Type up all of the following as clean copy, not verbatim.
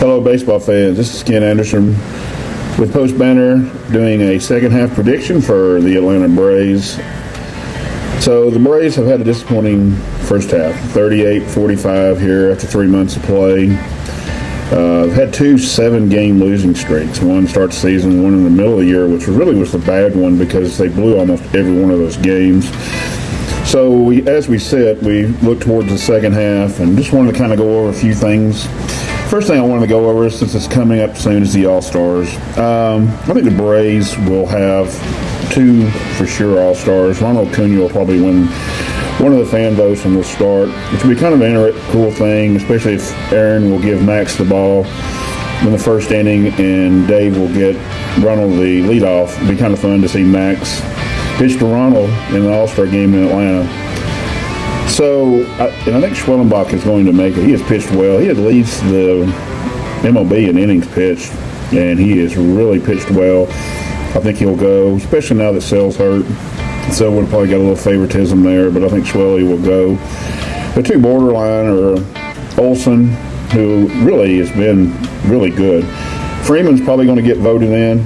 Hello, baseball fans. This is Ken Anderson with Post Banter doing a second half prediction for the Atlanta Braves. So the Braves have had a disappointing first half, 38-45 here after 3 months of play. They've had two 7-game losing streaks. One to start the season, one in the middle of the year, which really was the bad one because they blew almost every one of those games. So as we said, we look towards the second half and just wanted to kind of go over a few things. First thing I wanted to go over, since it's coming up soon, is the All-Stars. I think the Braves will have two for sure All-Stars. Ronald Acuña will probably win one of the fan votes and will start, which will be kind of an cool thing, especially if Aaron will give Max the ball in the first inning and Dave will get Ronald the leadoff. It'll be kind of fun to see Max pitch to Ronald in the All-Star game in Atlanta. So, I think Schwellenbach is going to make it. He has pitched well. He leads the MLB in innings pitched, and he has really pitched well. I think he'll go, especially now that Sell's hurt. So we'll probably got a little favoritism there, but I think Schwelly will go. The two borderline are Olson, who really has been really good. Freeman's probably going to get voted in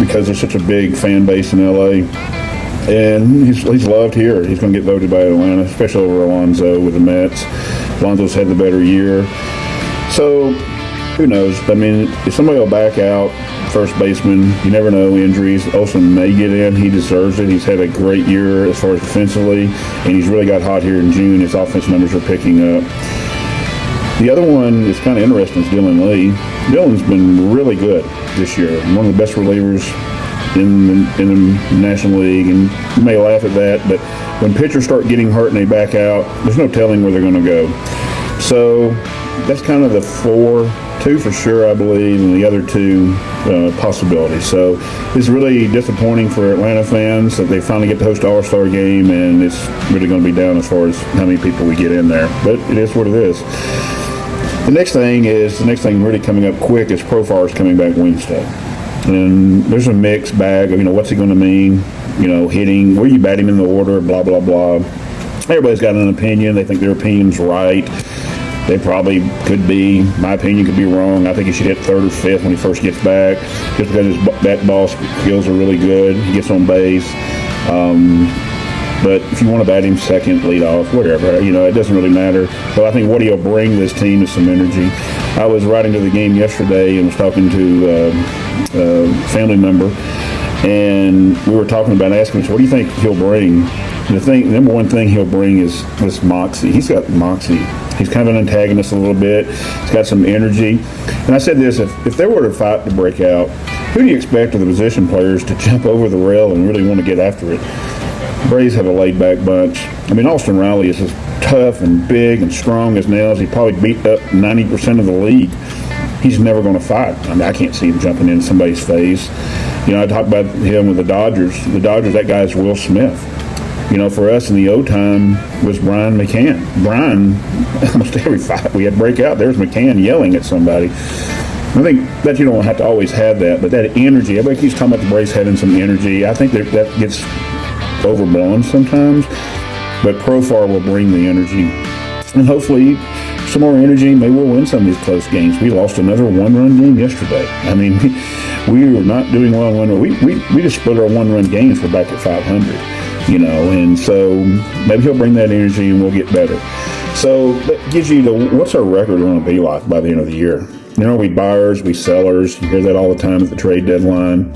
because there's such a big fan base in L.A., and he's loved here. He's going to get voted by Atlanta, especially over Alonso with the Mets. Alonso's had the better year. So, who knows? I mean, if somebody will back out, first baseman, you never know, injuries. Olson may get in. He deserves it. He's had a great year as far as defensively, and he's really got hot here in June. His offense numbers are picking up. The other one is kind of interesting is Dylan Lee. Dylan's been really good this year. One of the best relievers in the National League, and you may laugh at that, but when pitchers start getting hurt and they back out, there's no telling where they're going to go. So that's kind of the two for sure, I believe, and the other two possibilities. So it's really disappointing for Atlanta fans that they finally get to host the All-Star game, and it's really going to be down as far as how many people we get in there. But it is what it is. The next thing really coming up quick is Profar is coming back Wednesday. And there's a mixed bag of, what's it going to mean? Hitting, where you bat him in the order, blah, blah, blah. Everybody's got an opinion. They think their opinion's right. They probably could be. My opinion could be wrong. I think he should hit third or fifth when he first gets back, just because his bat ball skills are really good. He gets on base. But if you want to bat him second, lead off, whatever, it doesn't really matter. But I think what he'll bring to this team is some energy. I was riding to the game yesterday and was talking to a family member, and we were talking about asking him, so what do you think he'll bring? The number one thing he'll bring is this moxie. He's got moxie. He's kind of an antagonist a little bit. He's got some energy. And I said this, if there were a fight to break out, who do you expect of the position players to jump over the rail and really want to get after it? Braves have a laid-back bunch. I mean, Austin Riley is as tough and big and strong as nails. He probably beat up 90% of the league. He's never going to fight. I mean, I can't see him jumping in somebody's face. I talked about him with the Dodgers. The Dodgers, that guy's Will Smith. For us in the old time was Brian McCann. Brian, almost every fight we had break out, there's McCann yelling at somebody. I think that you don't have to always have that, but that energy, everybody keeps talking about the Braves having some energy. I think that gets overblown sometimes, but Profar will bring the energy. And hopefully some more energy, maybe we'll win some of these close games. We lost another one-run game yesterday. I mean, we were not doing well in one-run. We just split our one-run games. We're back at 500, and so maybe he'll bring that energy and we'll get better. So that gives you what's our record going to be like by the end of the year? Are we buyers, we sellers? You hear that all the time at the trade deadline.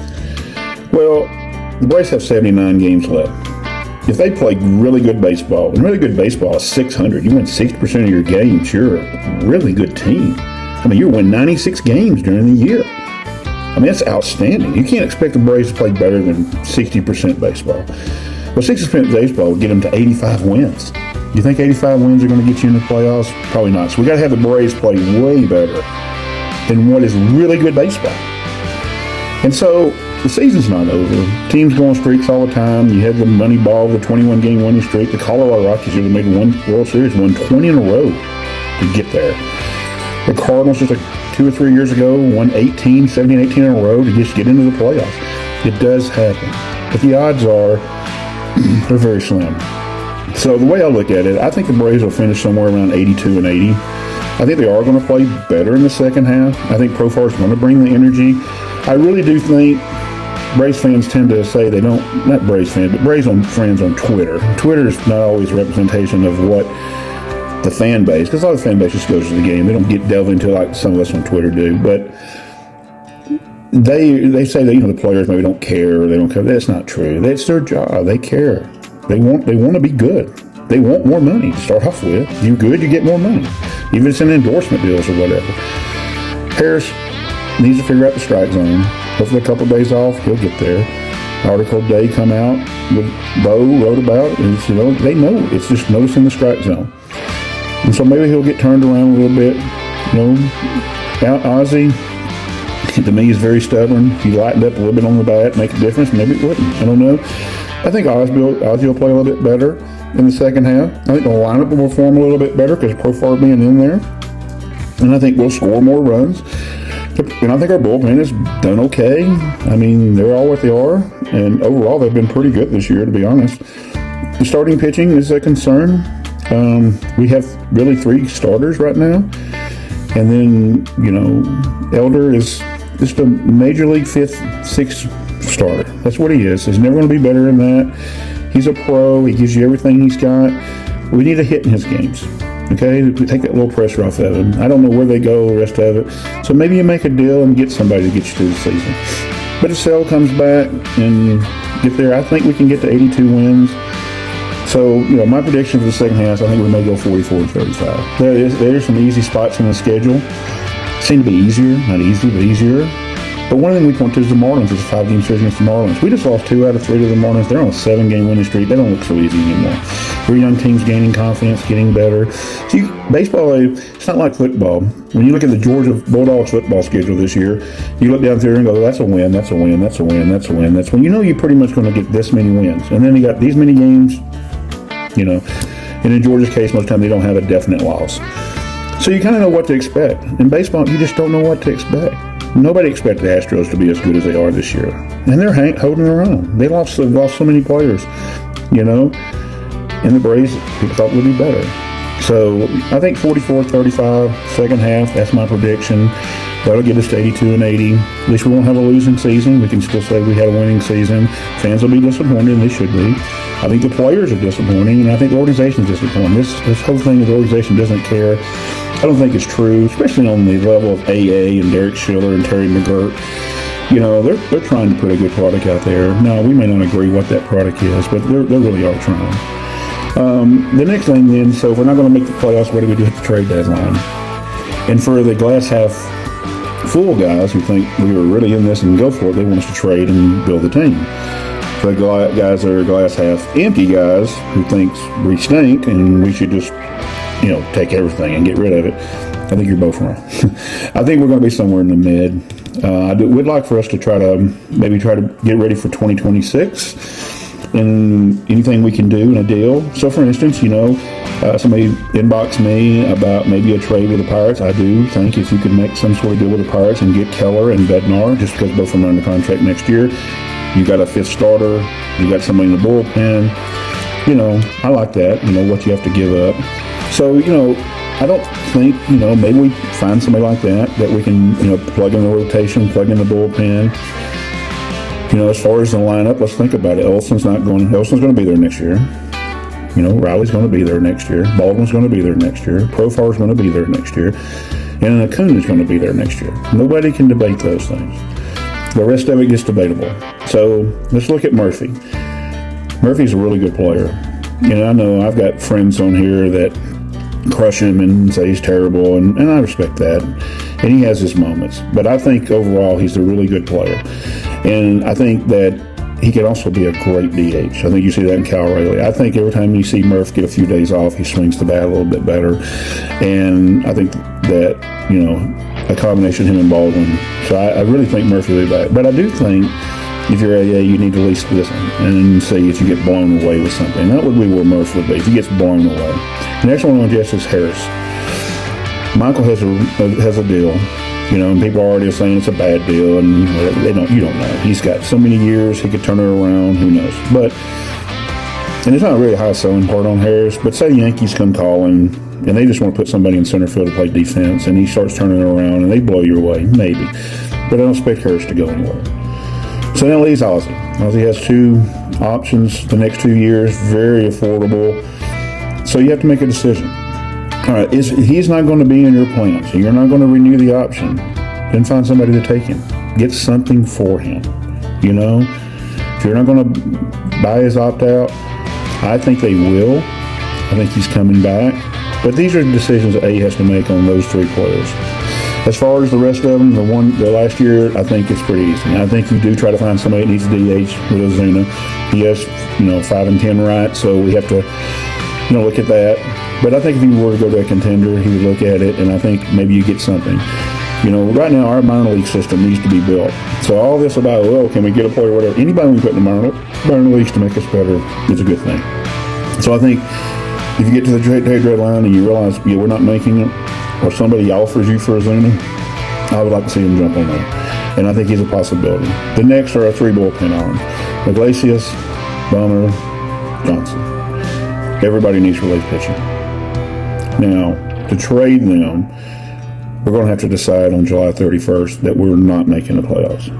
Well, the Braves have 79 games left. If they play really good baseball, and really good baseball is 600, you win 60% of your games, you're a really good team. I mean, you win 96 games during the year. I mean, that's outstanding. You can't expect the Braves to play better than 60% baseball. Well, 60% baseball would get them to 85 wins. You think 85 wins are going to get you in the playoffs? Probably not. So we got to have the Braves play way better than what is really good baseball. And so the season's not over. Teams go on streaks all the time. You had the money ball, the 21-game winning streak. The Colorado Rockies have made one World Series, won 20 in a row to get there. The Cardinals just 2 or 3 years ago won 17, 18 in a row to just get into the playoffs. It does happen. But the odds are they're very slim. So the way I look at it, I think the Braves will finish somewhere around 82 and 80. I think they are going to play better in the second half. I think Profar is going to bring the energy. I really do think Braves fans tend to say they don't, not Braves fans, but Braves friends on Twitter. Twitter is not always a representation of what the fan base, because a lot of the fan base just goes to the game. They don't delve into it like some of us on Twitter do. But they say that, the players maybe don't care or they don't care. That's not true. That's their job. They care. They want to be good. They want more money to start off with. You good, you get more money. Even if it's in endorsement deals or whatever. Harris needs to figure out the strike zone. Hopefully a couple of days off, he'll get there. Article Day come out with Bo wrote about it, and they know it's just noticing the strike zone. And so maybe he'll get turned around a little bit. Ozzie, to me, is very stubborn. He lightened up a little bit on the bat, make a difference. Maybe it wouldn't. I don't know. I think Ozzie will play a little bit better in the second half. I think the lineup will perform a little bit better because Profar being in there. And I think we'll score more runs. And I think our bullpen has done okay. I mean, they're all what they are. And overall, they've been pretty good this year, to be honest. The starting pitching is a concern. We have really 3 starters right now. And then, Elder is just a Major League 5th, 6th starter. That's what he is. He's never going to be better than that. He's a pro. He gives you everything he's got. We need a hit in his games. Okay, take that little pressure off of him. I don't know where they go the rest of it. So maybe you make a deal and get somebody to get you through the season. But if Sale comes back and get there, I think we can get to 82 wins. So, my prediction for the second half, I think we may go 44-35. There's some easy spots in the schedule. Seem to be easier, not easy, but easier. But one thing we point to is the Marlins. It's a 5-game series against the Marlins. We just lost 2 out of 3 to the Marlins. They're on a 7-game winning streak. They don't look so easy anymore. 3 young teams gaining confidence, getting better. So baseball, it's not like football. When you look at the Georgia Bulldogs football schedule this year, you look down there and go, that's a win, that's a win, that's a win, that's a win. That's when you're pretty much going to get this many wins. And then you got these many games, and in Georgia's case, most of the time they don't have a definite loss. So you kind of know what to expect. In baseball, you just don't know what to expect. Nobody expected the Astros to be as good as they are this year. And they're holding their own. They lost so many players, and the Braves, people thought would be better. So I think 44-35, second half, that's my prediction. That'll get us to 82 and 80. At least we won't have a losing season. We can still say we had a winning season. Fans will be disappointed, and they should be. I think the players are disappointing, and I think the organization is disappointed. This whole thing, the organization doesn't care. I don't think it's true, especially on the level of AA and Derek Schiller and Terry McGirt. They're trying to put a good product out there. Now, we may not agree what that product is, but they really are trying. The next thing then, so if we're not going to make the playoffs, what do we do at the trade deadline? And for the glass half full guys who think we were really in this and go for it, they want us to trade and build the team. For the guys that are glass half empty guys who think we stink and we should just take everything and get rid of it, I think you're both wrong. I think we're going to be somewhere in the mid. I would like for us to try to get ready for 2026 and anything we can do in a deal. So, for instance, somebody inboxed me about maybe a trade with the Pirates. I do think if you could make some sort of deal with the Pirates and get Keller and Bednar, just because both of them are under contract next year, you got a 5th starter, you got somebody in the bullpen. I like that, what you have to give up. So, I don't think, maybe we find somebody like that we can, plug in the rotation, plug in the bullpen. As far as the lineup, let's think about it. Olson's going to be there next year. Riley's going to be there next year. Baldwin's going to be there next year. Profar's going to be there next year. And Acuña's going to be there next year. Nobody can debate those things. The rest of it gets debatable. So let's look at Murphy. Murphy's a really good player. I know I've got friends on here that crush him and say he's terrible, and I respect that. And he has his moments. But I think overall he's a really good player. And I think that he can also be a great DH. I think you see that in Cal Raleigh. I think every time you see Murph get a few days off, he swings the bat a little bit better. And I think that, a combination of him and Baldwin. So I really think Murphy will be back. But I do think if you're AA, you need to at least listen and see if you get blown away with something. That would be where Murph would be, if he gets blown away. The next one on the list is Harris. Michael has a deal. And people are already saying it's a bad deal, and you don't know. He's got so many years, he could turn it around, who knows. But, and it's not really a high selling part on Harris, but say the Yankees come calling, and they just want to put somebody in center field to play defense, and he starts turning it around, and they blow your way, maybe. But I don't expect Harris to go anywhere. So then it leaves Ozzie. Ozzie has 2 options the next 2 years, very affordable. So you have to make a decision. All right, he's not going to be in your plan, so you're not going to renew the option. Then find somebody to take him. Get something for him. You know, if you're not going to buy his opt-out, I think they will. I think he's coming back. But these are decisions that A has to make on those 3 players. As far as the rest of them, the last year, I think it's pretty easy. I think you do try to find somebody that needs a DH with Acuña. He has, 5 and 10 right, so we have to, look at that. But I think if he were to go to a contender, he would look at it, and I think maybe you get something. Right now our minor league system needs to be built. So all this about, can we get a player or whatever, anybody we put in the minor leagues to make us better is a good thing. So I think if you get to the trade deadline and you realize, we're not making it, or somebody offers you for Acuña, I would like to see him jump on there. And I think he's a possibility. The next are our 3 bullpen arms. Iglesias, Bummer, Johnson. Everybody needs relief pitching. Now, to trade them, we're going to have to decide on July 31st that we're not making the playoffs,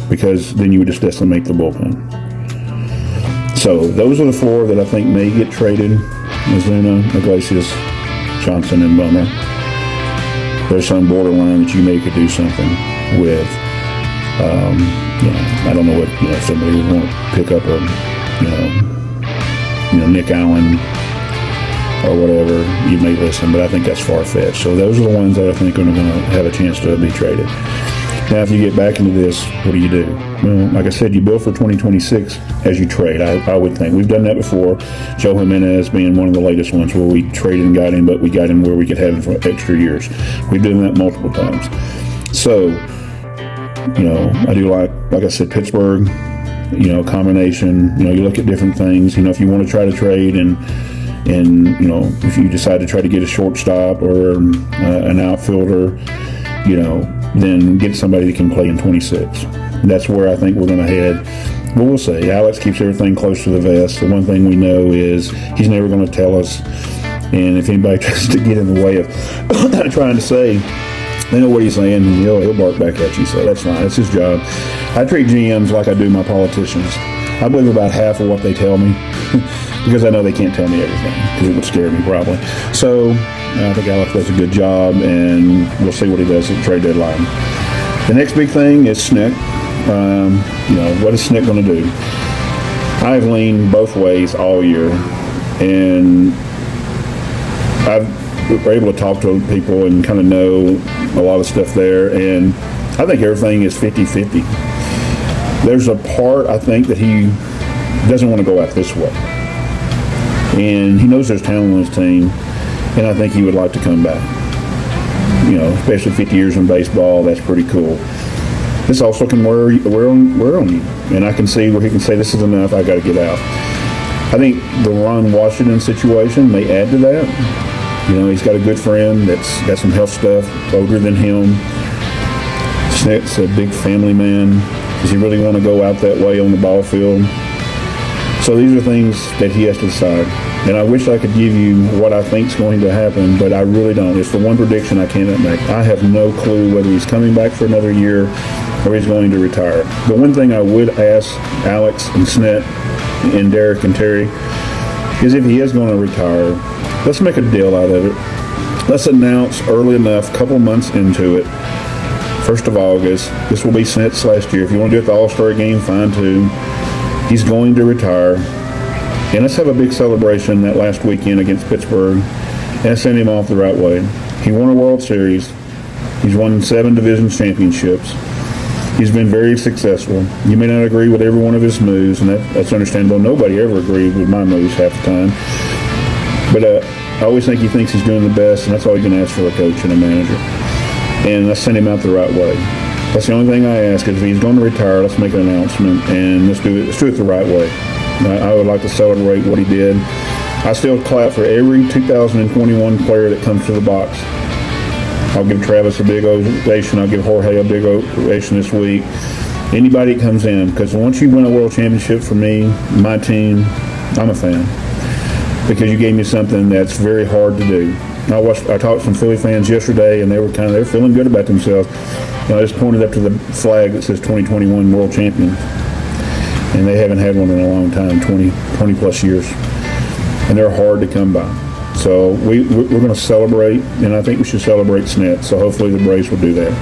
because then you would just decimate the bullpen. So those are the 4 that I think may get traded: Acuña, Iglesias, Johnson, and Bummer. There's some borderline that you may could do something with. I don't know what, if somebody would want to pick up a, Nick Allen or whatever, you may listen, but I think that's far-fetched. So those are the ones that I think are going to have a chance to be traded. Now, if you get back into this, what do you do? Well, like I said, you build for 2026 as you trade, I would think. We've done that before. Joe Jimenez being one of the latest ones where we traded and got him, but we got him where we could have him for extra years. We've done that multiple times. So, I do like I said, Pittsburgh, combination. You look at different things. If you want to try to trade and if you decide to try to get a shortstop or an outfielder, then get somebody that can play in 26. That's where I think we're going to head. But we'll see. Alex keeps everything close to the vest. The one thing we know is he's never going to tell us. And if anybody tries to get in the way of trying to say, they know what he's saying, and he'll bark back at you. So that's fine. That's his job. I treat GMs like I do my politicians. I believe about half of what they tell me because I know they can't tell me everything because it would scare me probably. So I think Alex does a good job, and we'll see what he does at the trade deadline. The next big thing is Snick. What is Snick going to do? I've leaned both ways all year, and I've been able to talk to people and kind of know a lot of stuff there, and I think everything is 50-50. There's a part, I think, that he doesn't want to go out this way, and he knows there's talent on his team, and I think he would like to come back. Especially 50 years in baseball, that's pretty cool. This also can wear on you, and I can see where he can say, this is enough, I got to get out. I think the Ron Washington situation may add to that. He's got a good friend that's got some health stuff, older than him. Snick's a big family man. Does he really want to go out that way on the ball field? So these are things that he has to decide. And I wish I could give you what I think is going to happen, but I really don't. It's the one prediction I cannot make. I have no clue whether he's coming back for another year or he's going to retire. The one thing I would ask Alex and Snett and Derek and Terry is if he is going to retire, let's make a deal out of it. Let's announce early enough, a couple months into it, 1st of August. This will be Snett's last year. If you want to do it at the All-Star game, fine too. He's going to retire. And let's have a big celebration that last weekend against Pittsburgh and send him off the right way. He won a World Series. He's won 7 division championships. He's been very successful. You may not agree with every one of his moves, and that's understandable. Nobody ever agreed with my moves half the time. But I always think he thinks he's doing the best, and that's all you can ask for a coach and a manager. And let's send him out the right way. That's the only thing I ask is if he's going to retire, let's make an announcement, and let's do it the right way. I would like to celebrate what he did. I still clap for every 2021 player that comes to the box. I'll give Travis a big ovation. I'll give Jorge a big ovation this week. Anybody that comes in, because once you win a world championship for me, my team, I'm a fan. Because you gave me something that's very hard to do. I talked to some Philly fans yesterday, and they're feeling good about themselves. I just pointed up to the flag that says 2021 World Champion, and they haven't had one in a long time, 20 plus years, and they're hard to come by. So we're going to celebrate, and I think we should celebrate Snett. So hopefully the Braves will do that.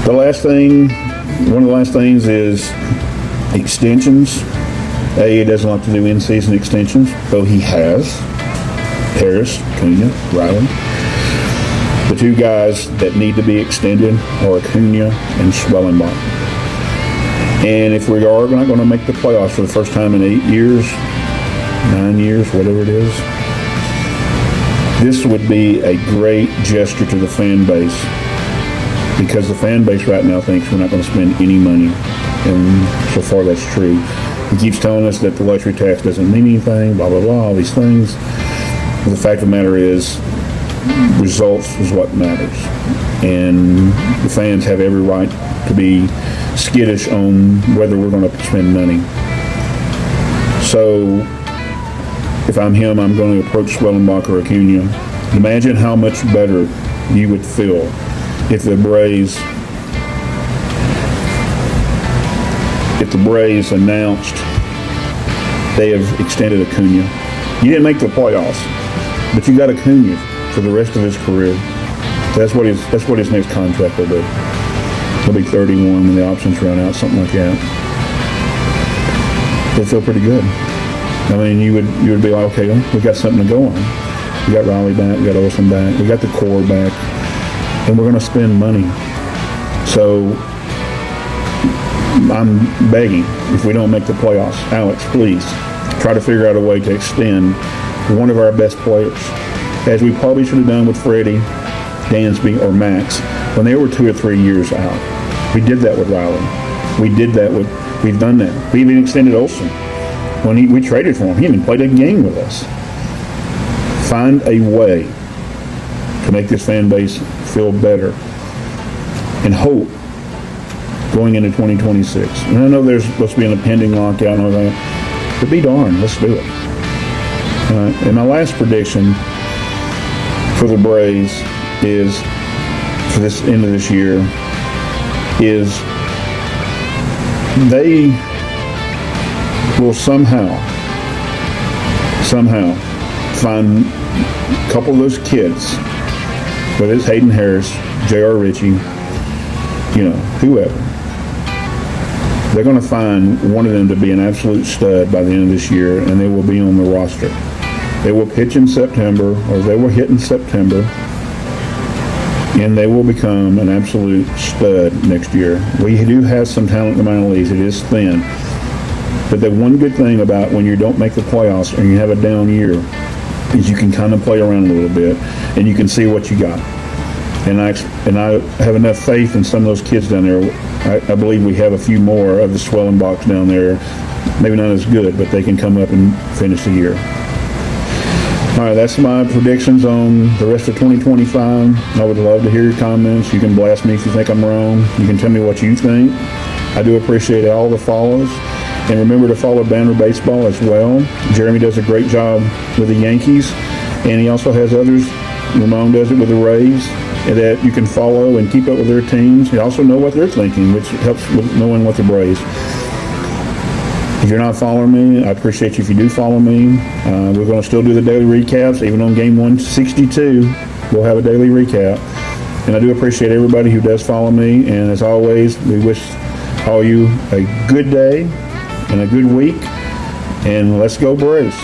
One of the last things is extensions. He doesn't like to do in-season extensions, though he has. Harris, Acuña, Ronald. The two guys that need to be extended are Acuña and Schwellenbach. And if we are not going to make the playoffs for the first time in 8 years, 9 years, whatever it is, this would be a great gesture to the fan base, because the fan base right now thinks we're not going to spend any money, and so far that's true. He keeps telling us that the luxury tax doesn't mean anything, blah, blah, blah, all these things. But the fact of the matter is, results is what matters. And the fans have every right to be skittish on whether we're going to spend money. So, if I'm him, I'm going to approach Schwellenbach or Acuña. Imagine how much better you would feel if the Braves announced they have extended Acuña. You didn't make the playoffs, but you got Acuña for the rest of his career. That's what his next contract will be. He'll be 31 when the options run out, something like that. It'll feel pretty good. I mean, you would be like, okay, we got something to go on. We got Riley back, we got Olson back, we got the core back, and we're going to spend money. So I'm begging, if we don't make the playoffs, Alex, please try to figure out a way to extend one of our best players, as we probably should have done with Freddie, Dansby, or Max when they were 2 or 3 years out. We did that with Riley. We've done that. We even extended Olson. When we traded for him, he even played a game with us. Find a way to make this fan base feel better and hope going into 2026. And I know there's supposed to be an impending lockout and all that, but be darned, let's do it. And my last prediction for the Braves is, for this end of this year, is they will somehow find a couple of those kids, whether it's Hayden Harris, J.R. Ritchie, whoever. They're going to find one of them to be an absolute stud by the end of this year, and they will be on the roster. They will pitch in September, or they will hit in September, and they will become an absolute stud next year. We do have some talent in the minor leagues. It is thin. But the one good thing about when you don't make the playoffs and you have a down year is you can kind of play around a little bit, and you can see what you got. And I have enough faith in some of those kids down there. I believe we have a few more of the Schwellenbachs down there. Maybe not as good, but they can come up and finish the year. All right, that's my predictions on the rest of 2025. I would love to hear your comments. You can blast me if you think I'm wrong. You can tell me what you think. I do appreciate all the follows. And remember to follow Banter Baseball as well. Jeremy does a great job with the Yankees, and he also has others. Ramon does it with the Rays, that you can follow and keep up with their teams. You also know what they're thinking, which helps with knowing what the Braves. If you're not following me, I appreciate you if you do follow me. We're going to still do the daily recaps. Even on game 162, we'll have a daily recap. And I do appreciate everybody who does follow me. And as always, we wish all you a good day and a good week. And let's go Braves.